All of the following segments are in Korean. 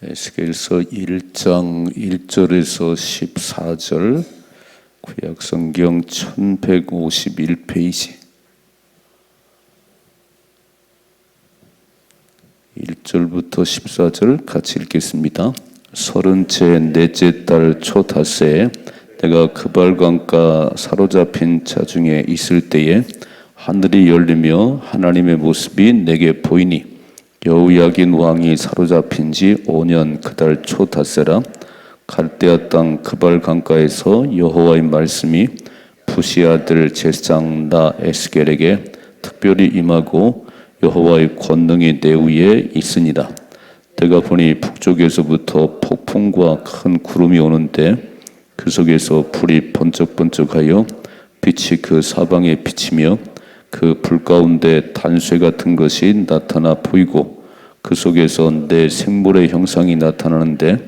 에스겔서 1장 1절에서 14절, 구약성경 1151페이지 1절부터 14절 같이 읽겠습니다. 30째 넷째 달 초닷새에 내가 그발강가 사로잡힌 자 중에 있을 때에 하늘이 열리며 하나님의 모습이 내게 보이니 여호야긴 왕이 사로잡힌 지 5년 그달 초닷새라. 갈대아 땅 그발 강가에서 여호와의 말씀이 부시 아들 제사장 나 에스겔에게 특별히 임하고 여호와의 권능이 내 위에 있으니라. 내가 보니 북쪽에서부터 폭풍과 큰 구름이 오는데 그 속에서 불이 번쩍번쩍하여 빛이 그 사방에 비치며 그 불 가운데 단쇠 같은 것이 나타나 보이고 그 속에서 내 생물의 형상이 나타나는데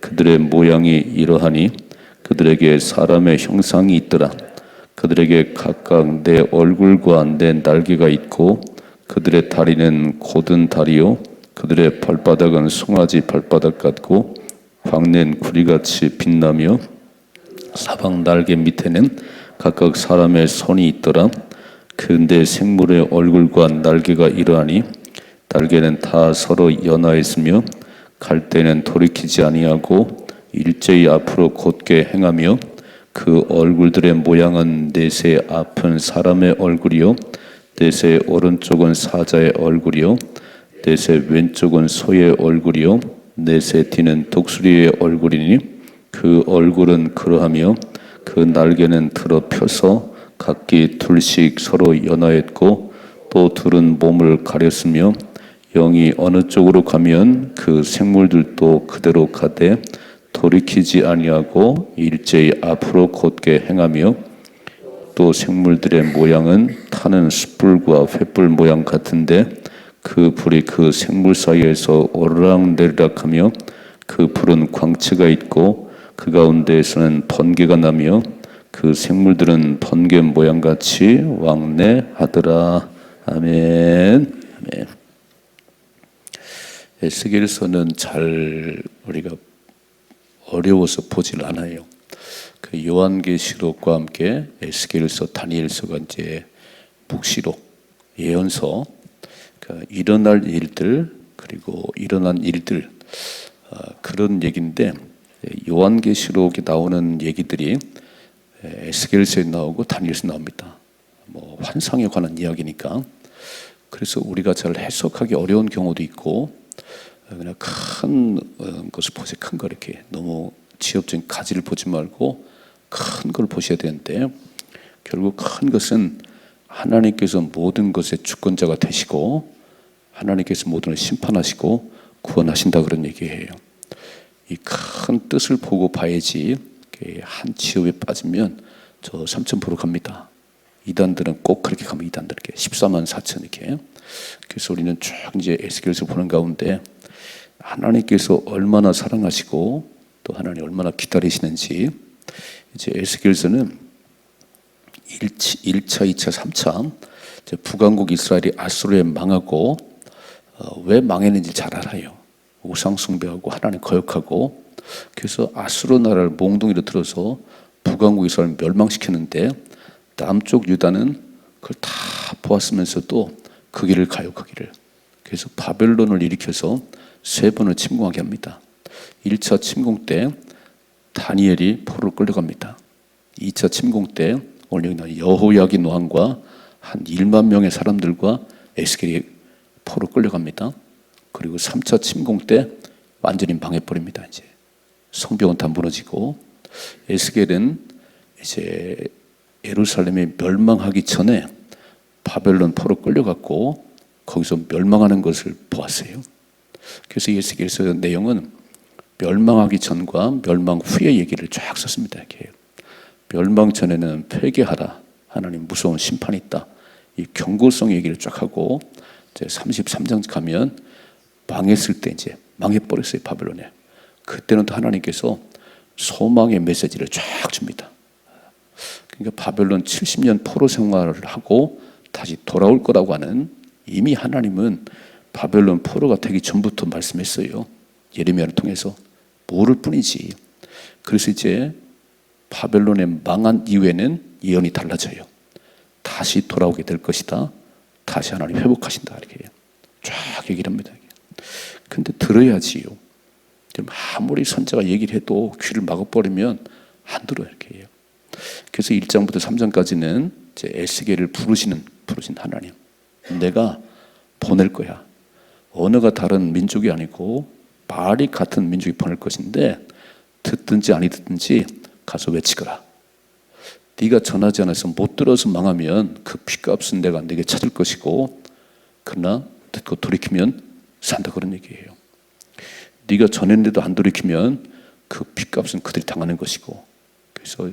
그들의 모양이 이러하니 그들에게 사람의 형상이 있더라. 그들에게 각각 내 얼굴과 내 날개가 있고 그들의 다리는 곧은 다리요 그들의 발바닥은 송아지 발바닥 같고 광낸 구리같이 빛나며 사방 날개 밑에는 각각 사람의 손이 있더라. 근데 생물의 얼굴과 날개가 이러하니 날개는 다 서로 연하였으며 갈 때는 돌이키지 아니하고 일제히 앞으로 곧게 행하며 그 얼굴들의 모양은 넷의 앞은 사람의 얼굴이요 넷의 오른쪽은 사자의 얼굴이요 넷의 왼쪽은 소의 얼굴이요 넷의 뒤는 독수리의 얼굴이니 그 얼굴은 그러하며 그 날개는 들어 펴서 각기 둘씩 서로 연하였고 또 둘은 몸을 가렸으며 영이 어느 쪽으로 가면 그 생물들도 그대로 가되 돌이키지 아니하고 일제히 앞으로 곧게 행하며 또 생물들의 모양은 타는 숯불과 횃불 모양 같은데 그 불이 그 생물 사이에서 오르락내리락하며 그 불은 광채가 있고 그 가운데에서는 번개가 나며 그 생물들은 번개 모양같이 왕래하더라. 아멘. 아멘. 에스겔서는 잘 우리가 어려워서 보질 않아요. 그 요한계시록과 함께 에스겔서, 다니엘서가 이제 묵시록, 예언서, 그 일어날 일들 그리고 일어난 일들 그런 얘기인데 요한계시록에 나오는 얘기들이 에스겔서에 나오고 다니엘서에 나옵니다. 뭐 환상에 관한 이야기니까. 그래서 우리가 잘 해석하기 어려운 경우도 있고 그냥 큰 것을 보세요. 큰 거 이렇게 너무 지엽적인 가지를 보지 말고 큰 걸 보셔야 되는데 결국 큰 것은 하나님께서 모든 것의 주권자가 되시고 하나님께서 모든 걸 심판하시고 구원하신다 그런 얘기예요. 이 큰 뜻을 보고 봐야지 한 지엽에 빠지면 저 3,000% 갑니다. 이단들은 꼭 그렇게 가면 이단들 이렇게 14만 4천 이렇게. 그래서 우리는 쭉 이제 에스겔서 보는 가운데 하나님께서 얼마나 사랑하시고 또 하나님 얼마나 기다리시는지 이제 에스겔서는 1차, 2차, 3차 북왕국 이스라엘이 아수르에 망하고 왜 망했는지 잘 알아요. 우상 숭배하고 하나님 거역하고 그래서 아수르 나라를 몽둥이로 들어서 북왕국 이스라엘을 멸망시켰는데 남쪽 유다는 그걸 다 보았으면서도 그 길을 가요. 그 길을. 그래서 바벨론을 일으켜서 3번을 침공하게 합니다. 1차 침공 때 다니엘이 포로로 끌려갑니다. 2차 침공 때 오늘 여기 나온 여호야긴 왕과 한 1만 명의 사람들과 에스겔이 포로로 끌려갑니다. 그리고 3차 침공 때 완전히 망해버립니다. 이제 성벽은 다 무너지고 에스겔은 이제 예루살렘이 멸망하기 전에 바벨론 포로 끌려갔고 거기서 멸망하는 것을 보았어요. 그래서 에스겔서 내용은 멸망하기 전과 멸망 후의 얘기를 쫙 썼습니다. 이렇게 멸망 전에는 회개하라. 하나님 무서운 심판이 있다. 이 경고성 얘기를 쫙 하고 이제 33장 가면 망했을 때 이제 망해버렸어요. 바벨론에. 그때는 또 하나님께서 소망의 메시지를 쫙 줍니다. 그러니까 바벨론 70년 포로 생활을 하고 다시 돌아올 거라고 하는 이미 하나님은 바벨론 포로가 되기 전부터 말씀했어요. 예레미야를 통해서 모를 뿐이지. 그래서 이제 바벨론에 망한 이후에는 예언이 달라져요. 다시 돌아오게 될 것이다. 다시 하나님 회복하신다. 이렇게 쫙 얘기를 합니다. 근데 들어야지요. 아무리 선자가 얘기를 해도 귀를 막아버리면 안 들어요. 이렇게 해요. 그래서 1장부터 3장까지는 이제 에스겔을 부르신 하나님. 내가 보낼 거야. 언어가 다른 민족이 아니고 말이 같은 민족이 보낼 것인데 듣든지 아니 듣든지 가서 외치거라. 네가 전하지 않아서 못 들어서 망하면 그 핏값은 내가 네게 찾을 것이고 그러나 듣고 돌이키면 산다. 그런 얘기예요. 네가 전했는데도 안 돌이키면 그 핏값은 그들이 당하는 것이고. 그래서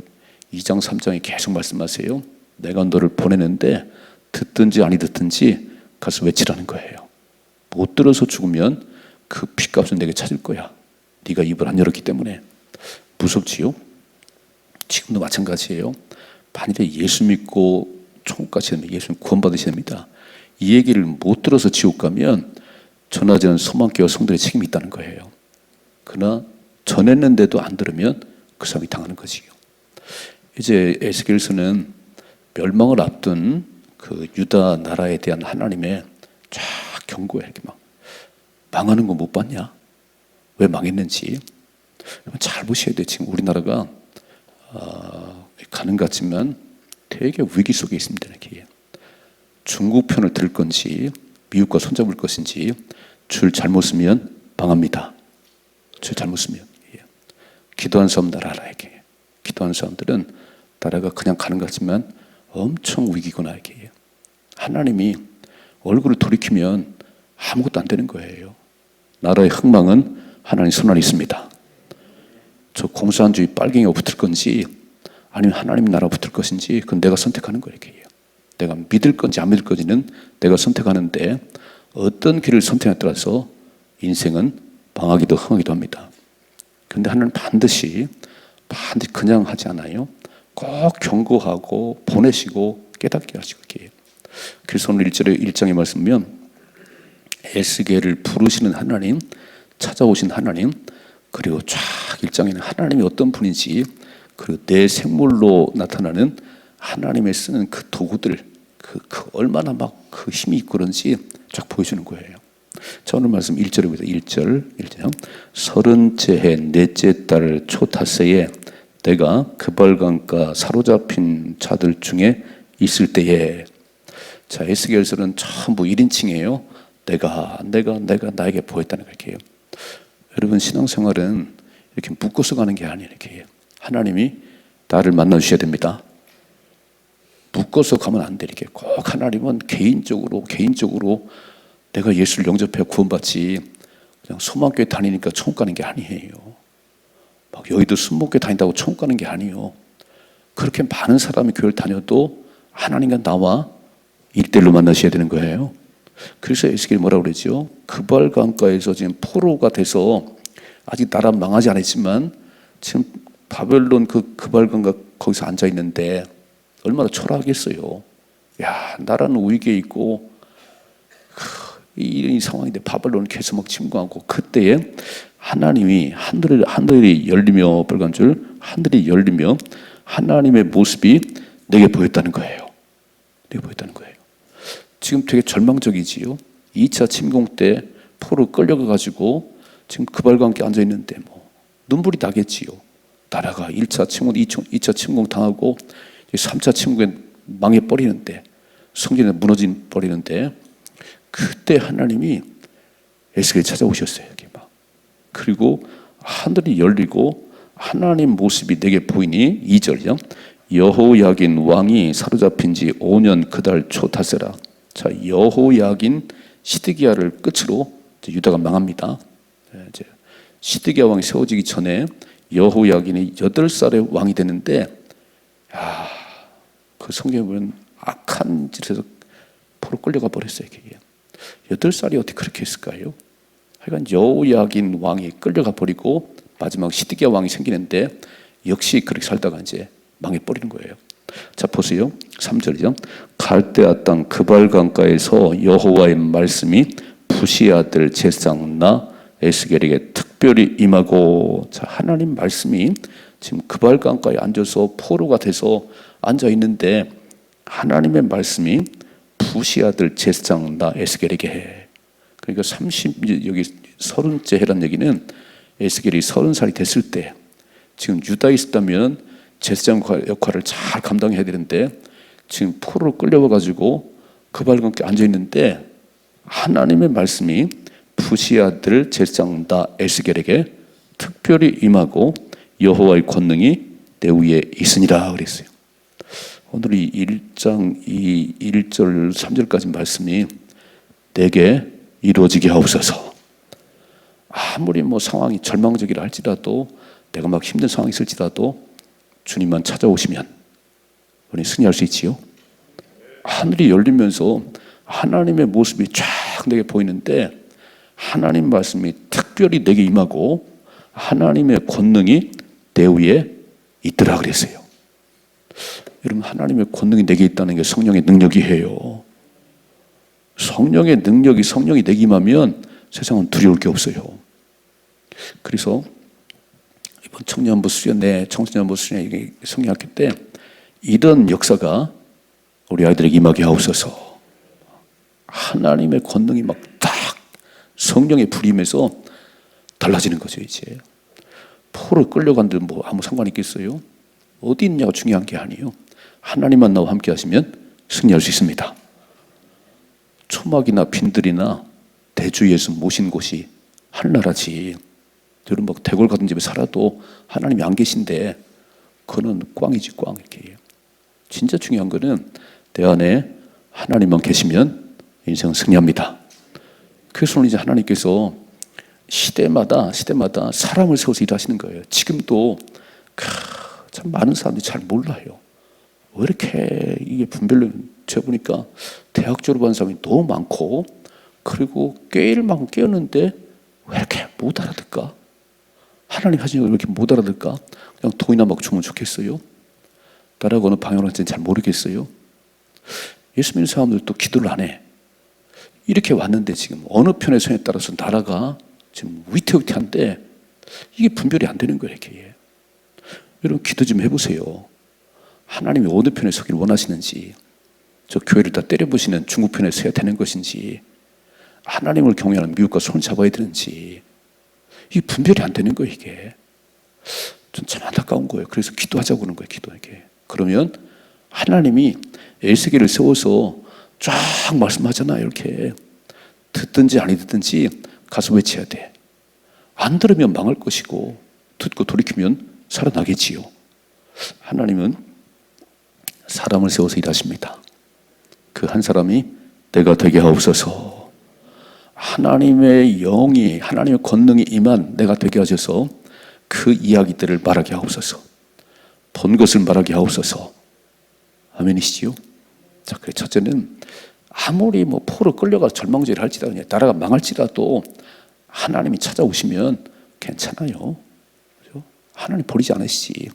2장 3장에 계속 말씀하세요. 내가 너를 보내는데 듣든지 아니 듣든지 가서 외치라는 거예요. 못 들어서 죽으면 그 핏값은 내게 찾을 거야. 네가 입을 안 열었기 때문에. 무섭지요? 지금도 마찬가지예요. 만일에 예수 믿고 천국까지 되면 예수님 구원받으셔야 됩니다. 이 얘기를 못 들어서 지옥 가면 전하지 않은 소망교회 성도의 책임이 있다는 거예요. 그러나 전했는데도 안 들으면 그 사람이 당하는 거지요. 이제 에스겔서는 멸망을 앞둔 그 유다 나라에 대한 하나님의 쫙 경고해. 이렇게 막 망하는 거 못 봤냐? 왜 망했는지 잘 보셔야 돼요. 지금 우리나라가 가는 것 같지만 되게 위기 속에 있습니다. 이렇게. 중국 편을 들 건지 미국과 손잡을 것인지 줄 잘못 쓰면 망합니다. 줄 잘못 쓰면. 기도한 사람 나라 알아야게. 기도한 사람들은 나라가 그냥 가는 것 같지만 엄청 위기구나. 이렇게. 하나님이 얼굴을 돌이키면 아무것도 안 되는 거예요. 나라의 흥망은 하나님 손 안에 있습니다. 저 공산주의 빨갱이가 붙을 건지 아니면 하나님 나라 붙을 것인지 그건 내가 선택하는 거예요. 내가 믿을 건지 안 믿을 건지는 내가 선택하는데 어떤 길을 선택에 따라서 인생은 망하기도 흥하기도 합니다. 그런데 하나님은 반드시 그냥 하지 않아요. 꼭 경고하고 보내시고 깨닫게 하시고. 그래서 오늘 1장의 말씀이면 에스겔을 부르시는 하나님, 찾아오신 하나님, 그리고 쫙 1장에는 하나님이 어떤 분인지, 그리고 내 생물로 나타나는 하나님의 쓰는 그 도구들, 그 얼마나 막 그 힘이 있고 그런지 쫙 보여주는 거예요. 자, 오늘 말씀 1절입니다. 1절. 30째 해 넷째 달 초타세에 내가 그발강가 사로잡힌 자들 중에 있을 때에. 자, 에스겔서는 전부 1인칭이에요. 내가 나에게 보였다는 거예요. 여러분, 신앙생활은 이렇게 묶어서 가는 게 아니에요. 이렇게 하나님이 나를 만나 주셔야 됩니다. 묶어서 가면 안 돼. 이렇게 꼭 하나님은 개인적으로 내가 예수를 영접해 구원받지 그냥 소망교회 다니니까 천국 가는 게 아니에요. 막 여의도 순복교회 다닌다고 천국 가는 게 아니에요. 그렇게 많은 사람이 교회를 다녀도 하나님과 나와 1대1로 만나셔야 되는 거예요. 그래서 에스겔이 뭐라고 그러죠? 그발강가에서 지금 포로가 돼서 아직 나라 망하지 않았지만 지금 바벨론 그발강가 거기서 앉아 있는데 얼마나 초라하겠어요. 야, 나라는 위기에 있고 이 상황인데 바벨론은 계속 막 침공하고, 그때에 하나님이 하늘이 열리며 빨간 줄 하늘이 열리며 하나님의 모습이 내게 보였다는 거예요. 내게 보였다는 거예요. 지금 되게 절망적이지요. 2차 침공 때 포로 끌려가가지고 지금 그발과 함께 앉아 있는데 뭐 눈물이 나겠지요. 나라가 1차 침공, 2차 침공 당하고 3차 침공에 망해버리는데, 성전에 무너져 버리는데, 그때 하나님이 에스겔을 찾아오셨어요. 이렇게 막. 그리고 하늘이 열리고 하나님 모습이 내게 보이니 2절이요. 여호야긴 왕이 사로잡힌 지 5년 그달 초타세라. 자, 여호야긴 시드기야를 끝으로 유다가 망합니다. 이제 시드기야 왕이 세워지기 전에 여호야긴이 8살의 왕이 되는데, 그 성경에 보면 악한 짓에서 포로 끌려가 버렸어요. 8살이 어떻게 그렇게 했을까요? 하여간 여호야긴 왕이 끌려가 버리고 마지막 시드기야 왕이 생기는데 역시 그렇게 살다가 이제 망해버리는 거예요. 자, 보세요. 3절이죠. 갈대아 땅 그발강가에서 여호와의 말씀이 부시 아들 제상나 에스겔에게 특별히 임하고. 자, 하나님 말씀이 지금 그발강가에 앉아서 포로가 돼서 앉아 있는데 하나님의 말씀이 부시 아들 제사장 나 에스겔에게 해. 그러니까 여기 30째 해란 얘기는 에스겔이 30살이 됐을 때, 지금 유다에 있었다면 제사장 역할을 잘 감당해야 되는데 지금 포로로 끌려와가지고 그발강가에 앉아 있는데 하나님의 말씀이 부시 아들 제사장 나 에스겔에게 특별히 임하고 여호와의 권능이 내 위에 있으니라 그랬어요. 오늘 이 1장 1절 3절까지 말씀이 내게 이루어지게 하옵소서. 아무리 상황이 절망적이라 할지라도, 내가 막 힘든 상황이 있을지라도 주님만 찾아오시면 우리 승리할 수 있지요. 하늘이 열리면서 하나님의 모습이 쫙 내게 보이는데 하나님 말씀이 특별히 내게 임하고 하나님의 권능이 내 위에 있더라 그랬어요. 여러분, 하나님의 권능이 내게 있다는 게 성령의 능력이에요. 성령의 능력이, 성령이 내게 임하면 세상은 두려울 게 없어요. 그래서 이번 청년부 수련회, 청소년부 수련회 성령학교 때 이런 역사가 우리 아이들에게 임하게 하옵소서. 하나님의 권능이 막 딱 성령의 불이 임해서 달라지는 거죠. 이제 포로 끌려간데 아무 상관이 있겠어요? 어디 있냐가 중요한 게 아니에요. 하나님만 나와 함께 하시면 승리할 수 있습니다. 초막이나 빈들이나 대주위에서 모신 곳이 하늘나라지. 여러분 대궐 같은 집에 살아도 하나님이 안 계신데 그거는 꽝이지, 꽝. 이렇게. 진짜 중요한 거는 내 안에 하나님만 계시면 인생은 승리합니다. 그래서 이제 하나님께서 시대마다 사람을 세워서 일하시는 거예요. 지금도 참 많은 사람들이 잘 몰라요. 왜 이렇게 이게 분별로 제가 보니까 대학 졸업한 사람이 너무 많고, 그리고 깨일 만큼 깨었는데 왜 이렇게 못 알아듣까? 하나님 하시는 걸 왜 이렇게 못 알아듣까? 그냥 돈이나 막 주면 좋겠어요? 나라가 어느 방향으로 할지는 잘 모르겠어요? 예수 믿는 사람들도 기도를 안 해. 이렇게 왔는데 지금 어느 편의 선에 따라서 나라가 지금 위태위태한데 이게 분별이 안 되는 거예요. 이렇게. 여러분 기도 좀 해보세요. 하나님이 어느 편에 서길 원하시는지, 저 교회를 다 때려부시는 중국 편에 서야 되는 것인지, 하나님을 경외하는 미국과 손을 잡아야 되는지, 이게 분별이 안 되는 거예요. 이게 좀 참 안타까운 거예요. 그래서 기도하자고 하는 거예요. 기도. 이렇게. 그러면 하나님이 에스겔을 세워서 쫙 말씀하잖아요. 이렇게 듣든지 아니 듣든지 가서 외쳐야 돼. 안 들으면 망할 것이고 듣고 돌이키면 살아나겠지요. 하나님은 사람을 세워서 일하십니다. 그 한 사람이 내가 되게 하옵소서. 하나님의 영이, 하나님의 권능이 임한 내가 되게 하셔서 그 이야기들을 말하게 하옵소서. 본 것을 말하게 하옵소서. 아멘이시지요? 자, 그래 첫째는 아무리 포로 끌려가서 절망적이라 할지라도, 나라가 망할지라도 하나님이 찾아오시면 괜찮아요. 그렇죠? 하나님 버리지 않으시지.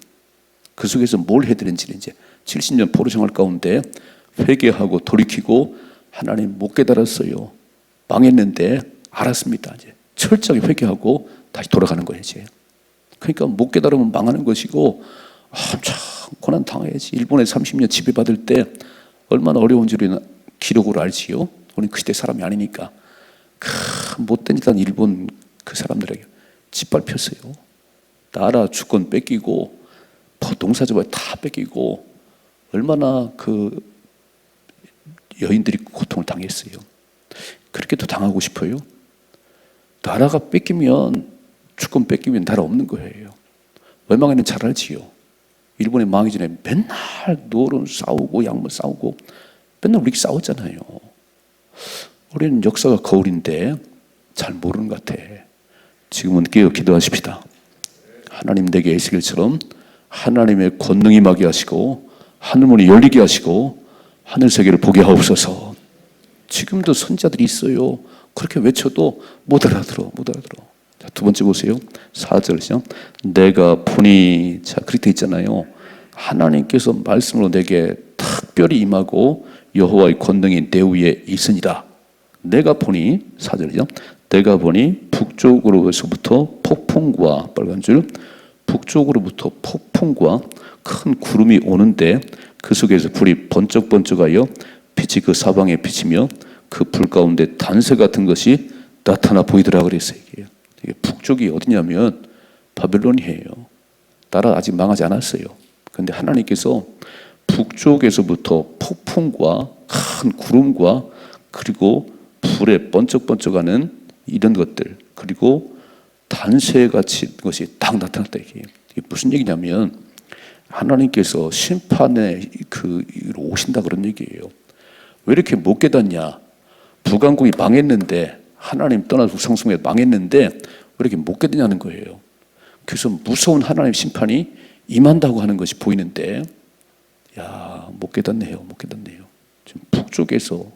그 속에서 뭘 해드는지는 이제 70년 포로 생활 가운데 회개하고 돌이키고 하나님 못 깨달았어요. 망했는데 알았습니다. 이제 철저하게 회개하고 다시 돌아가는 거예요. 이제. 그러니까 못 깨달으면 망하는 것이고, 참 고난 당해야지. 일본에 30년 지배받을 때 얼마나 어려운지를 기록으로 알지요. 우리는 그 시대 사람이 아니니까. 못된 일단 일본 그 사람들에게 짓밟혔어요. 나라 주권 뺏기고 농사지발 다 뺏기고 얼마나 그 여인들이 고통을 당했어요. 그렇게도 당하고 싶어요? 나라가 뺏기면, 주권 뺏기면 나라 없는 거예요. 멸망에는 잘 알지요. 일본에 망하기 전에 맨날 노론 싸우고 양모 싸우고 맨날 우리 싸웠잖아요. 우리는 역사가 거울인데 잘 모르는 것 같아. 지금은 깨어 기도하십시다. 하나님 내게 에스겔처럼 하나님의 권능이 임하게 하시고 하늘문이 열리게 하시고 하늘 세계를 보게 하옵소서. 지금도 선자들이 있어요. 그렇게 외쳐도 못 알아들어. 자, 두 번째 보세요. 4절 시작. 내가 보니. 자, 그렇게 있잖아요. 하나님께서 말씀으로 내게 특별히 임하고 여호와의 권능이 내 위에 있으니라. 내가 보니. 4절 시작. 내가 보니 북쪽으로서부터 폭풍과 빨간 줄 북쪽으로부터 폭풍과 큰 구름이 오는데 그 속에서 불이 번쩍번쩍하여 빛이 그 사방에 비치며 그 불 가운데 단새 같은 것이 나타나 보이더라 그랬어요. 이게 북쪽이 어디냐면 바벨론이에요. 나라 아직 망하지 않았어요. 그런데 하나님께서 북쪽에서부터 폭풍과 큰 구름과 그리고 불에 번쩍번쩍하는 이런 것들 그리고 단새같이 것이 딱 나타났다. 이게 무슨 얘기냐면 하나님께서 심판에 오신다 그런 얘기예요. 왜 이렇게 못 깨닫냐? 북왕국이 망했는데 하나님 떠나서 성승에 망했는데 왜 이렇게 못 깨닫냐는 거예요. 그래서 무서운 하나님 심판이 임한다고 하는 것이 보이는데 못 깨닫네요. 못 깨닫네요. 지금 북쪽에서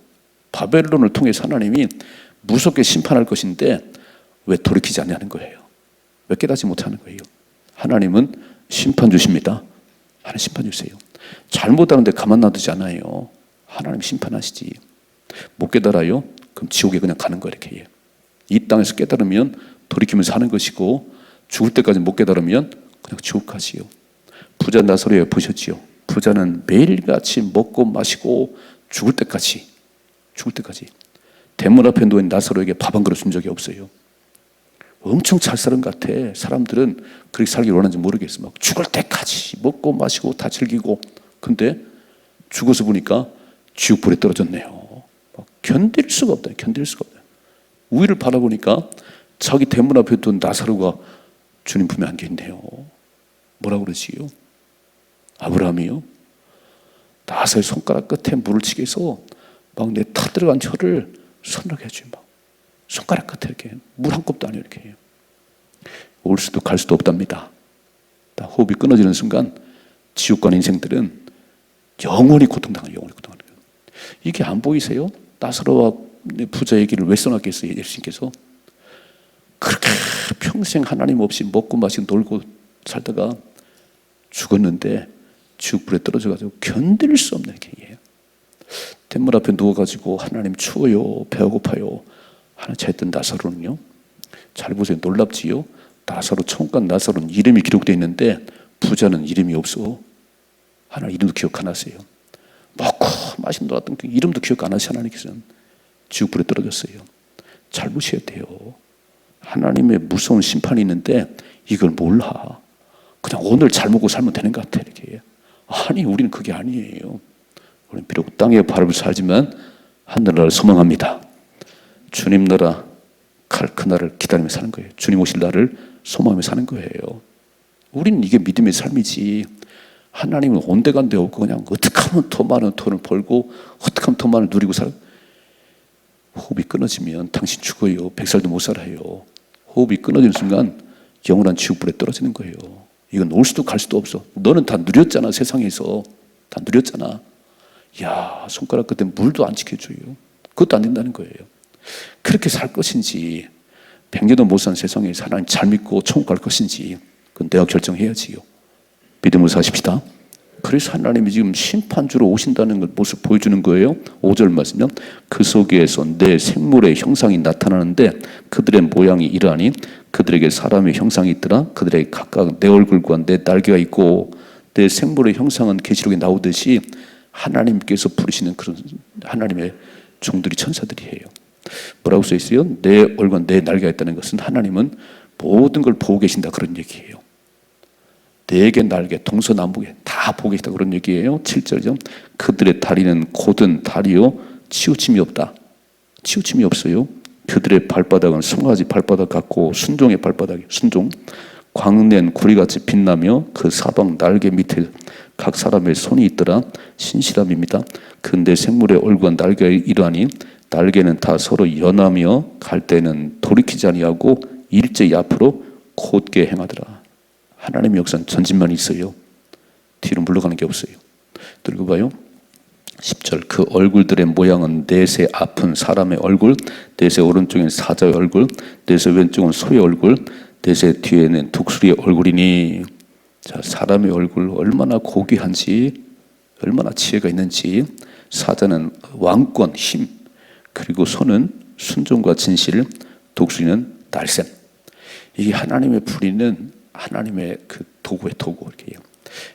바벨론을 통해서 하나님이 무섭게 심판할 것인데 왜 돌이키지 않냐는 거예요. 왜 깨닫지 못하는 거예요. 하나님은 심판 주십니다. 하나님 심판 주세요. 잘못하는데 가만 놔두지 않아요. 하나님 심판하시지. 못 깨달아요? 그럼 지옥에 그냥 가는 거예요. 이렇게. 이 땅에서 깨달으면 돌이키면서 하는 것이고 죽을 때까지 못 깨달으면 그냥 지옥 가지요. 부자 나사로에 보셨지요? 부자는 매일같이 먹고 마시고 죽을 때까지 대문 앞에 누워있는 나사로에게 밥 한 그릇 준 적이 없어요. 엄청 잘 사는 것 같아. 사람들은 그렇게 살기 원하는지 모르겠어. 막 죽을 때까지 먹고 마시고 다 즐기고. 근데 죽어서 보니까 지옥불에 떨어졌네요. 막 견딜 수가 없다. 견딜 수가 없다. 위를 바라보니까 자기 대문 앞에 둔 나사로가 주님 품에 안겨 있네요. 뭐라고 그러지요? 아브라함이요? 나사로의 손가락 끝에 물을 치게 해서 막 내 타 들어간 혀를 서늘하게 해줘요. 막 손가락 끝에 이렇게 물 한 컵도 아니에요. 이렇게 올 수도 갈 수도 없답니다. 다 호흡이 끊어지는 순간 지옥 간 인생들은 영원히 고통당해요. 영원히 고통당해요. 이게 안 보이세요? 나사로와 부자 얘기를 왜 써놨겠어요? 예수님께서 그렇게 평생 하나님 없이 먹고 마시고 놀고 살다가 죽었는데 지옥불에 떨어져가지고 견딜 수 없는 게 대문 앞에 누워가지고 하나님 추워요, 배가 고파요 하는 차였던 나사로는요. 잘 보세요. 놀랍지요? 나사로 처음 간 나사로는 이름이 기록되어 있는데 부자는 이름이 없어. 하나님 이름도 기억 안 하세요. 먹고 마시고 놀았던 그 이름도 기억 안 하세요. 하나님께서는 지옥불에 떨어졌어요. 잘 보셔야 돼요. 하나님의 무서운 심판이 있는데 이걸 몰라. 그냥 오늘 잘 먹고 살면 되는 것 같아. 이렇게. 아니 우리는 그게 아니에요. 우리는 비록 땅에 바람을 살지만 하늘나라를 소망합니다. 주님 나라 갈 그날을 기다리며 사는 거예요. 주님 오실 날을 소망하며 사는 거예요. 우리는 이게 믿음의 삶이지. 하나님은 온데간데 없고 그냥 어떻게 하면 더 많은 돈을 벌고 어떻게 하면 더 많은 누리고 살아. 호흡이 끊어지면 당신 죽어요. 100살도 못 살아요. 호흡이 끊어지는 순간 영원한 지옥불에 떨어지는 거예요. 이건 올 수도 갈 수도 없어. 너는 다 누렸잖아. 세상에서 다 누렸잖아. 야, 손가락 끝에 물도 안 지켜줘요. 그것도 안 된다는 거예요. 그렇게 살 것인지 100년도 못 산 세상에서 하나님 잘 믿고 천국 갈 것인지 그건 내가 결정해야지요. 믿음으로 사십시다. 그래서 하나님이 지금 심판주로 오신다는 모습 보여주는 거예요. 5절 말씀은 그 속에서 내 생물의 형상이 나타나는데 그들의 모양이 이러하니 그들에게 사람의 형상이 있더라. 그들에게 각각 내 얼굴과 내 날개가 있고 내 생물의 형상은 계시록에 나오듯이 하나님께서 부르시는 그런 하나님의 종들이 천사들이에요. 뭐라고 써 있어요? 내 얼굴과 내 날개가 있다는 것은 하나님은 모든 걸 보고 계신다 그런 얘기예요. 네개 날개 동서남북에 다 보고 계시다 그런 얘기예요. 7절이죠. 그들의 다리는 곧은 다리요 치우침이 없다. 치우침이 없어요. 그들의 발바닥은 송아지 발바닥 같고 순종의 발바닥이 순종 광낸 구리같이 빛나며 그 사방 날개 밑에 각 사람의 손이 있더라. 신실함입니다. 근데 생물의 얼굴과 날개가 이러하니 날개는 다 서로 연하며 갈 때는 돌이키지 아니하고 일제히 앞으로 곧게 행하더라. 하나님의 역사는 전진만 있어요. 뒤로 물러가는 게 없어요. 또 읽어봐요. 10절 그 얼굴들의 모양은 넷의 앞은 사람의 얼굴, 넷의 오른쪽엔 사자의 얼굴, 넷의 왼쪽은 소의 얼굴, 넷의 뒤에는 독수리의 얼굴이니. 자, 사람의 얼굴 얼마나 고귀한지, 얼마나 지혜가 있는지. 사자는 왕권, 힘, 그리고 소는 순종과 진실, 독수리는 날샘. 이게 하나님의 부리는 하나님의 그 도구의 도구. 이렇게 해요.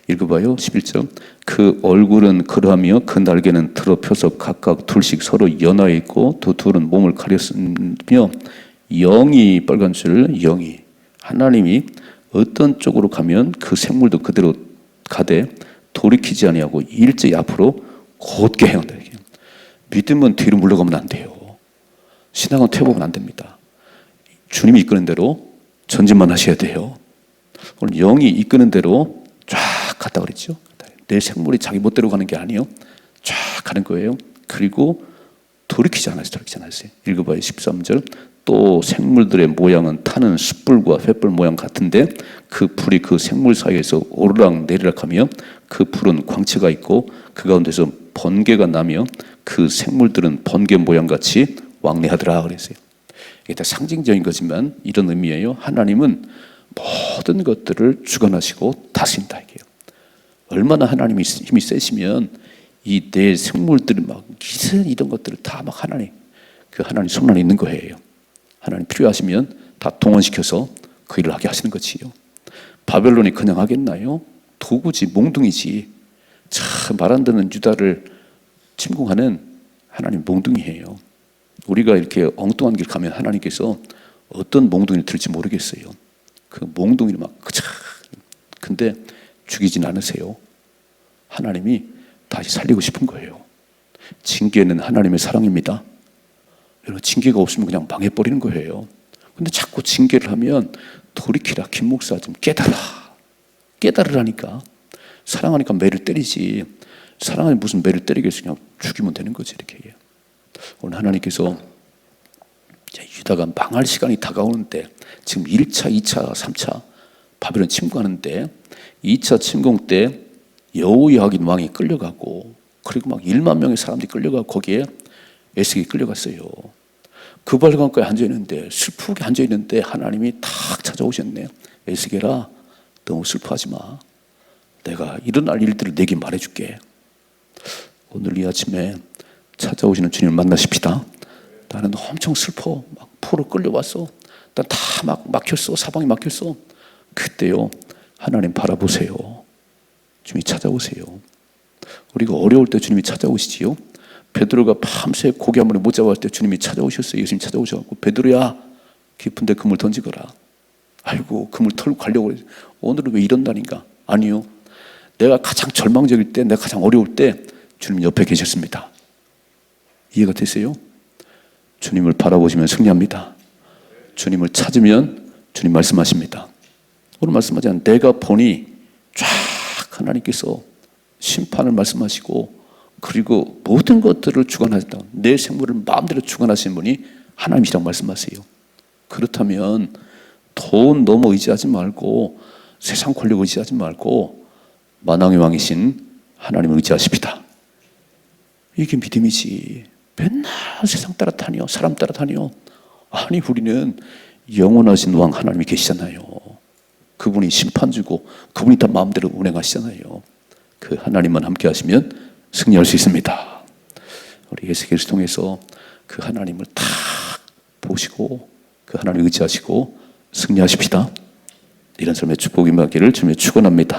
읽어봐요. 11절. 그 얼굴은 그러하며 그 날개는 드러펴서 각각 둘씩 서로 연하여 있고 두 둘은 몸을 가렸으며 영이 빨간 줄 영이 하나님이 어떤 쪽으로 가면 그 생물도 그대로 가되 돌이키지 아니하고 일제히 앞으로 곧게 행한다. 믿음은 뒤로 물러가면 안 돼요. 신앙은 퇴보면 안 됩니다. 주님이 이끄는 대로 전진만 하셔야 돼요. 오늘 영이 이끄는 대로 쫙 갔다 그랬죠. 내 생물이 자기 멋대로 가는 게 아니에요. 쫙 가는 거예요. 그리고 돌이키지 않았어요. 읽어봐요. 13절. 또 생물들의 모양은 타는 숯불과 횃불 모양 같은데 그 불이 그 생물 사이에서 오르락 내리락 하며 그 불은 광채가 있고 그 가운데서 번개가 나며 그 생물들은 번개 모양 같이 왕래하더라 그랬어요. 이게 다 상징적인 거지만 이런 의미예요. 하나님은 모든 것들을 주관하시고 다스린다 이게요. 얼마나 하나님이 힘이 세시면 이 내 생물들이 막 이런 것들을 다 막 하나님 손 안에 있는 거예요. 하나님 필요하시면 다 동원시켜서 그 일을 하게 하시는 거지요. 바벨론이 그냥 하겠나요? 도구지, 몽둥이지. 참 말 안 듣는 유다를 침공하는 하나님 몽둥이에요. 우리가 이렇게 엉뚱한 길 가면 하나님께서 어떤 몽둥이를 들지 모르겠어요. 그 몽둥이를 막 근데 죽이진 않으세요. 하나님이 다시 살리고 싶은 거예요. 징계는 하나님의 사랑입니다. 여러분, 징계가 없으면 그냥 망해버리는 거예요. 근데 자꾸 징계를 하면 돌이키라. 김 목사 좀 깨달으라니까. 사랑하니까 매를 때리지. 사랑하니 무슨 매를 때리겠어. 그냥 죽이면 되는 거지. 이렇게. 오늘 하나님께서 유다가 망할 시간이 다가오는데 지금 1차, 2차, 3차 바벨론 침공하는데 2차 침공 때 여호야긴 왕이 끌려가고 그리고 막 1만 명의 사람들이 끌려가고 거기에 에스겔이 끌려갔어요. 그 발광가에 앉아있는데 슬프게 앉아있는데 하나님이 탁 찾아오셨네요. 에스겔아 너무 슬퍼하지 마. 내가 일어날 일들을 내게 말해줄게. 오늘 이 아침에 찾아오시는 주님을 만나십시다. 나는 엄청 슬퍼. 막 포로 끌려왔어. 난 다 막 막혔어. 사방이 막혔어. 그때요 하나님 바라보세요. 주님이 찾아오세요. 우리가 어려울 때 주님이 찾아오시지요. 베드로가 밤새 고기 한 마리 못 잡았을 때 주님이 찾아오셨어요. 예수님 찾아오셔서 베드로야 깊은데 그물 던지거라. 아이고 그물 털고 가려고 그래. 오늘은 왜 이런다니까. 아니요. 내가 가장 절망적일 때 내가 가장 어려울 때 주님 옆에 계셨습니다. 이해가 되세요? 주님을 바라보시면 승리합니다. 주님을 찾으면 주님 말씀하십니다. 오늘 말씀하자면 내가 보니 쫙 하나님께서 심판을 말씀하시고 그리고 모든 것들을 주관하셨다. 내 생물을 마음대로 주관하시는 분이 하나님이라고 말씀하세요. 그렇다면 돈 너무 의지하지 말고 세상 권력 의지하지 말고 만왕의 왕이신 하나님을 의지하십시다. 이게 믿음이지. 맨날 세상 따라다녀 사람 따라다녀. 아니 우리는 영원하신 왕 하나님이 계시잖아요. 그분이 심판 주고 그분이 다 마음대로 운행하시잖아요. 그 하나님만 함께 하시면 승리할 수 있습니다. 우리 에스겔을 통해서 그 하나님을 딱 보시고 그 하나님을 의지하시고 승리하십시다. 이런 삶의 축복이 임하기를 주님의 축원합니다.